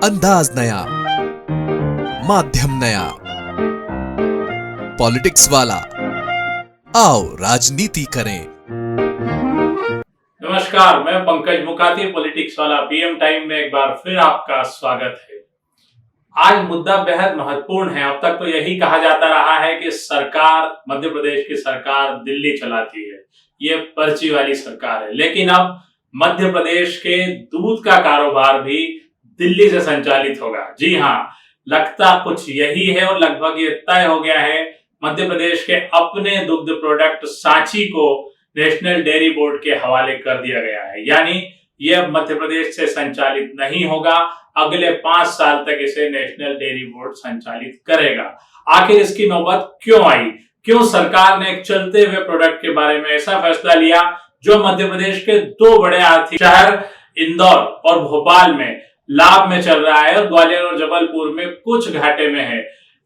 अंदाज नया, माध्यम नया, पॉलिटिक्स वाला, आओ राजनीति करें। नमस्कार, मैं पंकज मुकाती, पॉलिटिक्स वाला पीएम टाइम में एक बार फिर आपका स्वागत है। आज मुद्दा बेहद महत्वपूर्ण है। अब तक तो यही कहा जाता रहा है कि सरकार, मध्य प्रदेश की सरकार दिल्ली चलाती है, ये पर्ची वाली सरकार है। लेकिन अब मध्य प्रदेश के दूध का कारोबार भी दिल्ली से संचालित होगा। जी हाँ, लगता कुछ यही है और लगभग ये तय हो गया है। मध्य प्रदेश के अपने दुग्ध प्रोडक्ट सांची को नेशनल डेयरी बोर्ड के हवाले कर दिया गया है। यानी यह मध्य प्रदेश से संचालित नहीं होगा, अगले 5 साल तक इसे नेशनल डेयरी बोर्ड संचालित करेगा। आखिर इसकी नौबत क्यों आई? क्यों सरकार ने एक चलते हुए प्रोडक्ट के बारे में ऐसा फैसला लिया जो मध्य प्रदेश के 2 बड़े आर्थिक शहर इंदौर और भोपाल में लाभ में चल रहा है और ग्वालियर और जबलपुर में कुछ घाटे में है।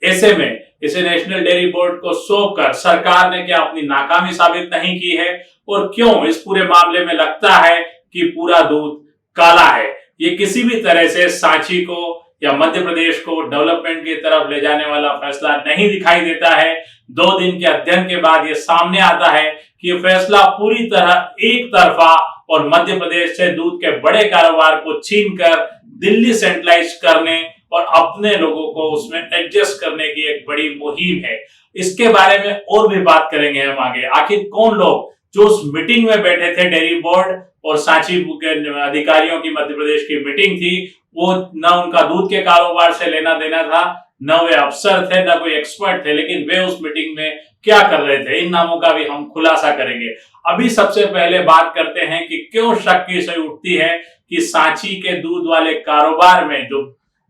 ऐसे में इसे नेशनल डेयरी बोर्ड को सौंपकर सरकार ने क्या अपनी नाकामी साबित नहीं की है? और क्यों इस पूरे मामले में लगता है कि पूरा दूध काला है? ये किसी भी तरह से सांची को या मध्य प्रदेश को डेवलपमेंट की तरफ ले जाने वाला फैसला नहीं दिखाई देता है। 2 दिन के अध्ययन के बाद ये सामने आता है कि ये फैसला पूरी तरह एक तरफा और मध्य प्रदेश से दूध के बड़े कारोबार को छीनकर दिल्ली सेंट्रलाइज करने और अपने लोगों को उसमें एडजस्ट करने की एक बड़ी मुहिम है। इसके बारे में और भी बात करेंगे हम आगे। आखिर कौन लोग जो उस मीटिंग में बैठे थे, डेयरी बोर्ड और सांची के अधिकारियों की मध्य प्रदेश की मीटिंग थी, वो न उनका दूध के कारोबार से लेना देना था, न वे अफसर थे, न कोई एक्सपर्ट थे, लेकिन वे उस मीटिंग में क्या कर रहे थे, इन नामों का भी हम खुलासा करेंगे। अभी सबसे पहले बात करते हैं कि क्यों शक की सुई उठती है कि सांची के दूध वाले कारोबार में जो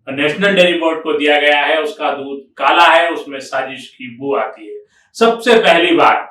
नेशनल डेयरी बोर्ड को दिया गया है उसका दूध काला है, उसमें साजिश की बू आती है। सबसे पहली बात,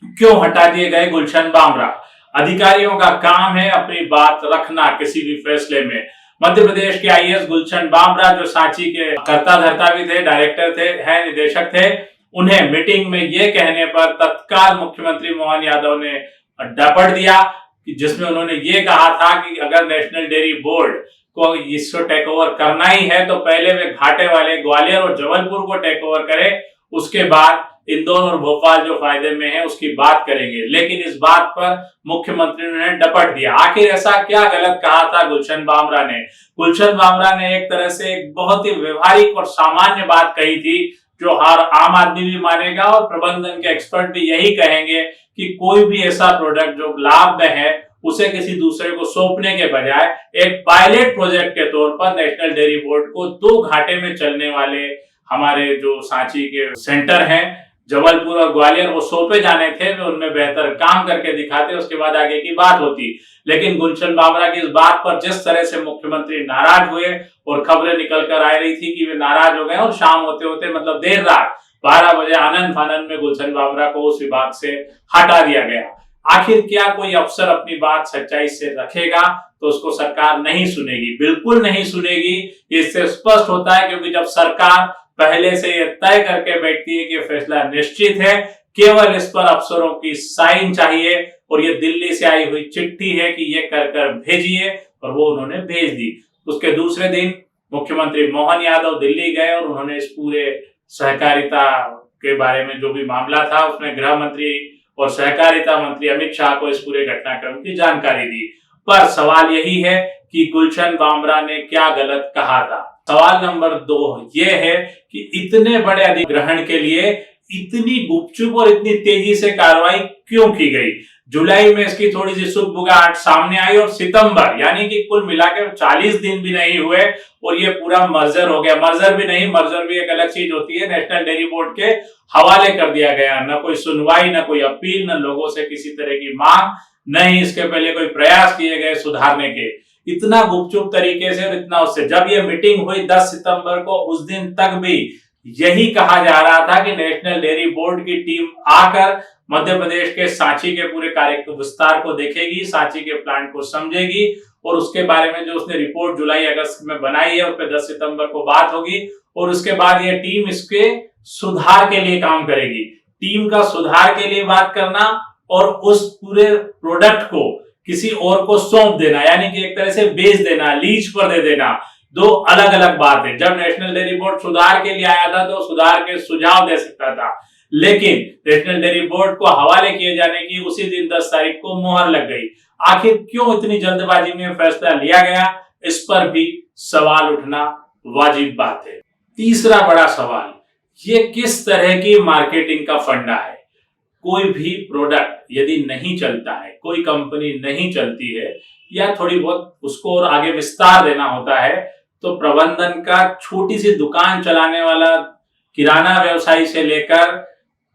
क्यों हटा दिए गए गुलशन बामरा? अधिकारियों का काम है अपनी बात रखना किसी भी फैसले में। मध्य प्रदेश के आईएएस गुलशन बामरा, जो सांची के कर्ता धर्ता भी थे, डायरेक्टर थे, निदेशक थे, उन्हें मीटिंग में यह कहने पर तत्काल मुख्यमंत्री मोहन यादव ने डपट दिया, जिसमें उन्होंने ये कहा था कि अगर नेशनल डेयरी बोर्ड को इसको टेक ओवर करना ही है तो पहले वे घाटे वाले ग्वालियर और जबलपुर को टेक ओवर करे, उसके बाद इंदौर और भोपाल जो फायदे में है उसकी बात करेंगे। लेकिन इस बात पर मुख्यमंत्री ने डपट दिया। आखिर ऐसा क्या गलत कहा था गुलशन बामरा ने? गुलशन बामरा ने एक तरह से एक बहुत ही व्यवहारिक और सामान्य बात कही थी जो हर आम आदमी भी मानेगा और प्रबंधन के एक्सपर्ट भी यही कहेंगे कि कोई भी ऐसा प्रोडक्ट जो लाभ में है उसे किसी दूसरे को सौंपने के बजाय एक पायलट प्रोजेक्ट के तौर पर नेशनल डेयरी बोर्ड को 2 घाटे में चलने वाले हमारे जो सांची के सेंटर हैं, जबलपुर और ग्वालियर, वो सौंपे जाने थे। वे उनमें बेहतर काम करके दिखाते, उसके बाद आगे की बात होती। लेकिन गुलशन बामरा की इस बात पर जिस तरह से मुख्यमंत्री नाराज हुए और खबरें निकल कर आ रही थी कि वे नाराज हो गए और शाम होते होते मतलब देर रात 12 बजे आनंद फानंद में गुलशन बामरा को उस विभाग से हटा दिया गया। आखिर क्या कोई अफसर अपनी बात सच्चाई से रखेगा तो उसको सरकार नहीं सुनेगी? बिल्कुल नहीं सुनेगी। इससे स्पष्ट होता है, क्योंकि जब सरकार पहले से ये तय करके बैठती है कि फैसला निश्चित है, केवल इस पर अफसरों की साइन चाहिए और ये दिल्ली से आई हुई चिट्ठी है कि ये कर भेजिए, और वो उन्होंने भेज दी। उसके दूसरे दिन मुख्यमंत्री मोहन यादव दिल्ली गए और उन्होंने इस पूरे सहकारिता के बारे में जो भी मामला था उसमें गृह मंत्री और सहकारिता मंत्री अमित शाह को इस पूरे घटनाक्रम की जानकारी दी। पर सवाल यही है कि गुलशन बामरा ने क्या गलत कहा था? सवाल नंबर 2 ये है कि इतने बड़े अधिग्रहण के लिए इतनी गुपचुप और इतनी तेजी से कार्रवाई क्यों की गई? जुलाई में इसकी थोड़ी सी सुगबुगाहट सामने आई और सितंबर, यानी कि कुल मिलाकर 40 दिन भी नहीं हुए और ये पूरा मर्जर हो गया। मर्जर भी नहीं, मर्जर भी एक अलग चीज होती है, नेशनल डेयरी बोर्ड के हवाले कर दिया गया। न कोई सुनवाई, न कोई अपील, न लोगों से किसी तरह की मांग, न ही इसके पहले कोई प्रयास किए गए सुधारने के। इतना गुपचुप तरीके से और इतना उससे, जब ये मीटिंग हुई 10 सितंबर को, उस दिन तक भी यही कहा जा रहा था कि नेशनल डेयरी बोर्ड की टीम आकर मध्य प्रदेश के सांची के पूरे कार्य विस्तार को देखेगी, सांची के प्लांट को समझेगी और उसके बारे में जो उसने रिपोर्ट जुलाई अगस्त में बनाई है उस पर 10 सितंबर को बात होगी और उसके बाद ये टीम इसके सुधार के लिए काम करेगी। टीम का सुधार के लिए बात करना और उस पूरे प्रोडक्ट को किसी और को सौंप देना, यानी कि एक तरह से बेच देना, लीज पर दे देना, दो अलग अलग बातें। जब नेशनल डेयरी बोर्ड सुधार के लिए आया था तो सुधार के सुझाव दे सकता था, लेकिन नेशनल डेयरी बोर्ड को हवाले किए जाने की उसी दिन 10 तारीख को मोहर लग गई। आखिर क्यों इतनी जल्दबाजी में फैसला लिया गया, इस पर भी सवाल उठना वाजिब बात है। तीसरा बड़ा सवाल, ये किस तरह की मार्केटिंग का फंडा है। कोई भी प्रोडक्ट यदि नहीं चलता है, कोई कंपनी नहीं चलती है या थोड़ी बहुत उसको और आगे विस्तार देना होता है, तो प्रबंधन का छोटी सी दुकान चलाने वाला किराना व्यवसायी से लेकर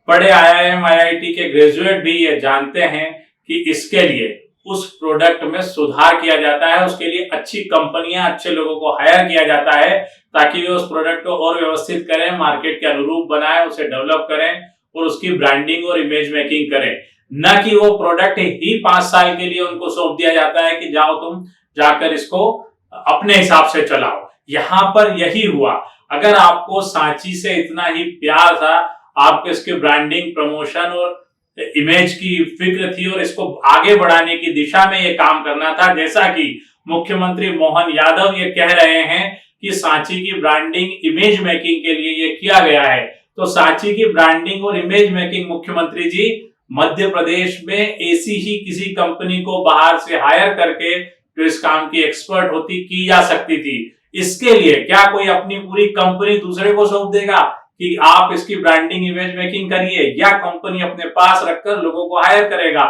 बड़े IIM IIT के ग्रेजुएट भी ये जानते हैं कि इसके लिए उस प्रोडक्ट में सुधार किया जाता है, उसके लिए अच्छी कंपनियां, अच्छे लोगों को हायर किया जाता है ताकि वे उस प्रोडक्ट को और व्यवस्थित करें, मार्केट के अनुरूप बनाएं, उसे डेवलप करें और उसकी ब्रांडिंग और इमेज मेकिंग करें। न कि वो प्रोडक्ट ही 5 साल के लिए उनको सौंप दिया जाता है कि जाओ तुम जाकर इसको अपने हिसाब से चलाओ। यहां पर यही हुआ। अगर आपको सांची से इतना ही प्यार था, आपको इसके ब्रांडिंग, प्रमोशन और इमेज की फिक्र थी और इसको आगे बढ़ाने की दिशा में ये काम करना था, जैसा कि मुख्यमंत्री मोहन यादव ये कह रहे हैं कि सांची की ब्रांडिंग, इमेज मेकिंग के लिए ये किया गया है, तो सांची की ब्रांडिंग और इमेज मेकिंग मुख्यमंत्री जी मध्य प्रदेश में ऐसी ही किसी कंपनी को बाहर से हायर करके जो इस काम की एक्सपर्ट होती की जा सकती थी। इसके लिए क्या कोई अपनी पूरी कंपनी दूसरे को सौंप देगा कि आप इसकी ब्रांडिंग, इमेज मेकिंग करिए, या कंपनी अपने पास रखकर लोगों को हायर करेगा?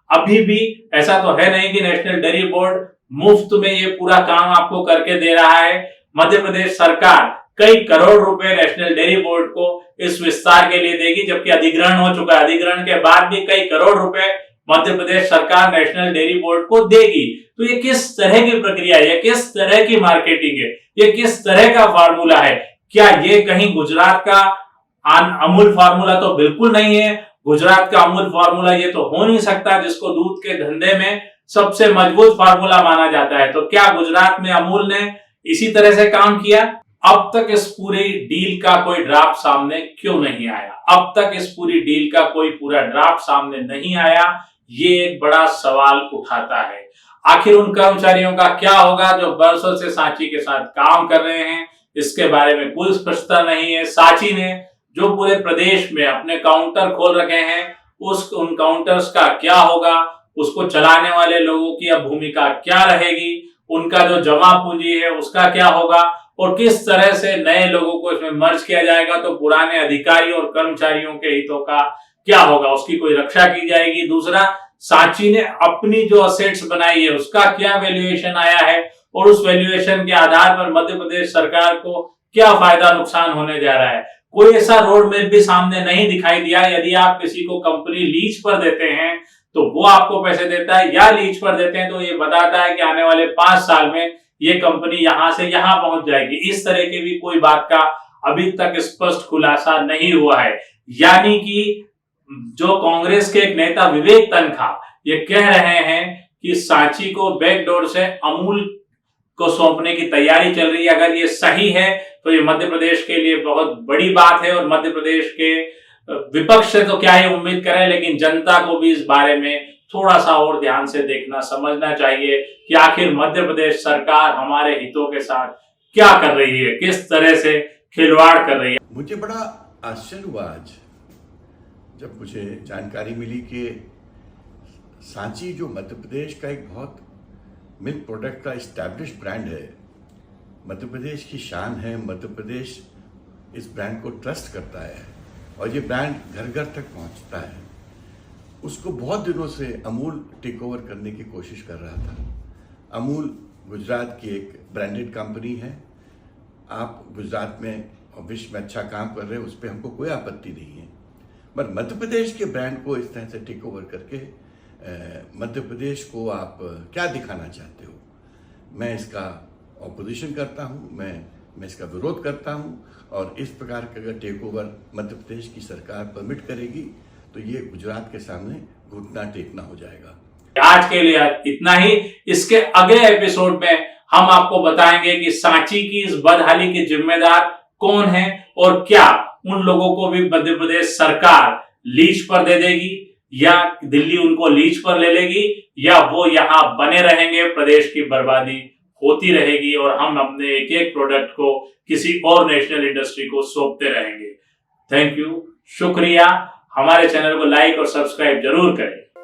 अभी भी ऐसा तो है नहीं कि नेशनल डेयरी बोर्ड मुफ्त में ये पूरा काम आपको करके दे रहा है। मध्य प्रदेश सरकार कई करोड़ रुपए नेशनल डेयरी बोर्ड को इस विस्तार के लिए देगी, जबकि अधिग्रहण हो चुका है। अधिग्रहण के बाद भी कई करोड़ रुपए मध्य प्रदेश सरकार नेशनल डेयरी बोर्ड को देगी। तो ये किस तरह की प्रक्रिया है, ये किस तरह की मार्केटिंग है, ये किस तरह का फार्मूला है? क्या ये कहीं गुजरात का अमूल फार्मूला? तो बिल्कुल नहीं है। गुजरात का अमूल फार्मूला ये तो हो नहीं सकता, जिसको दूध के धंधे में सबसे मजबूत फार्मूला माना जाता है। तो क्या गुजरात में अमूल ने इसी तरह से काम किया? अब तक इस पूरी डील का कोई ड्राफ्ट सामने क्यों नहीं आया? अब तक इस पूरी डील का कोई पूरा ड्राफ्ट सामने नहीं आया, ये एक बड़ा सवाल उठाता है। आखिर उन कर्मचारियों का क्या होगा जो बरसों से सांची के साथ काम कर रहे हैं? इसके बारे में कोई स्पष्टता नहीं है। सांची ने जो पूरे प्रदेश में अपने काउंटर खोल रखे हैं, उन काउंटर्स का क्या होगा? उसको चलाने वाले लोगों की अब भूमिका क्या रहेगी? उनका जो जमा पूंजी है उसका क्या होगा? और किस तरह से नए लोगों को इसमें मर्ज किया जाएगा? तो पुराने अधिकारियों और कर्मचारियों के हितों का क्या होगा? उसकी कोई रक्षा की जाएगी? दूसरा, सांची ने अपनी जो असेट्स बनाई है उसका क्या वैल्यूएशन आया है और उस वैल्यूएशन के आधार पर मध्य प्रदेश सरकार को क्या फायदा नुकसान होने जा रहा है? कोई ऐसा रोड मैप भी सामने नहीं दिखाई दिया। यदि आप किसी को कंपनी लीज पर देते हैं तो वो आपको पैसे देता है, या लीज पर देते हैं तो ये बताता है कि आने वाले 5 साल में ये कंपनी यहां से यहां पहुंच जाएगी। इस तरह की भी कोई बात का अभी तक स्पष्ट खुलासा नहीं हुआ है। यानी कि जो कांग्रेस के एक नेता विवेक तन्खा ये कह रहे हैं कि सांची को बैकडोर से अमूल को सौंपने की तैयारी चल रही है। अगर ये सही है तो ये मध्य प्रदेश के लिए बहुत बड़ी बात है, और मध्य प्रदेश के विपक्ष से तो क्या ही उम्मीद करें, लेकिन जनता को भी इस बारे में थोड़ा सा और ध्यान से देखना, समझना चाहिए कि आखिर मध्य प्रदेश सरकार हमारे हितों के साथ क्या कर रही है, किस तरह से खिलवाड़ कर रही है। मुझे बड़ा आश्चर्य हुआ आज जब मुझे जानकारी मिली कि सांची जो मध्य प्रदेश का एक बहुत मिल्क प्रोडक्ट का इस्टेब्लिश ब्रांड है, मध्य प्रदेश की शान है, मध्य प्रदेश इस ब्रांड को ट्रस्ट करता है और ये ब्रांड घर घर तक पहुंचता है। उसको बहुत दिनों से अमूल टेक ओवर करने की कोशिश कर रहा था। अमूल गुजरात की एक ब्रांडेड कंपनी है। आप गुजरात में और विश्व में अच्छा काम कर रहे हैं, उस पर हमको कोई आपत्ति नहीं है, पर मध्य प्रदेश के ब्रांड को इस तरह से टेक ओवर करके मध्य प्रदेश को आप क्या दिखाना चाहते हो? मैं इसका ऑपोजिशन करता हूँ, मैं इसका विरोध करता हूँ, और इस प्रकार का अगर टेक ओवर मध्य प्रदेश की सरकार परमिट करेगी तो ये गुजरात के सामने घुटना टेकना हो जाएगा। आज के लिए इतना ही। इसके अगले एपिसोड में हम आपको बताएंगे कि सांची की इस बदहाली के जिम्मेदार कौन है, और क्या उन लोगों को भी मध्य प्रदेश सरकार लीज पर दे देगी, या दिल्ली उनको लीज पर ले लेगी, या वो यहां बने रहेंगे, प्रदेश की बर्बादी होती रहेगी और हम अपने एक एक प्रोडक्ट को किसी और नेशनल इंडस्ट्री को सौंपते रहेंगे। थैंक यू, शुक्रिया। हमारे चैनल को लाइक और सब्सक्राइब जरूर करें।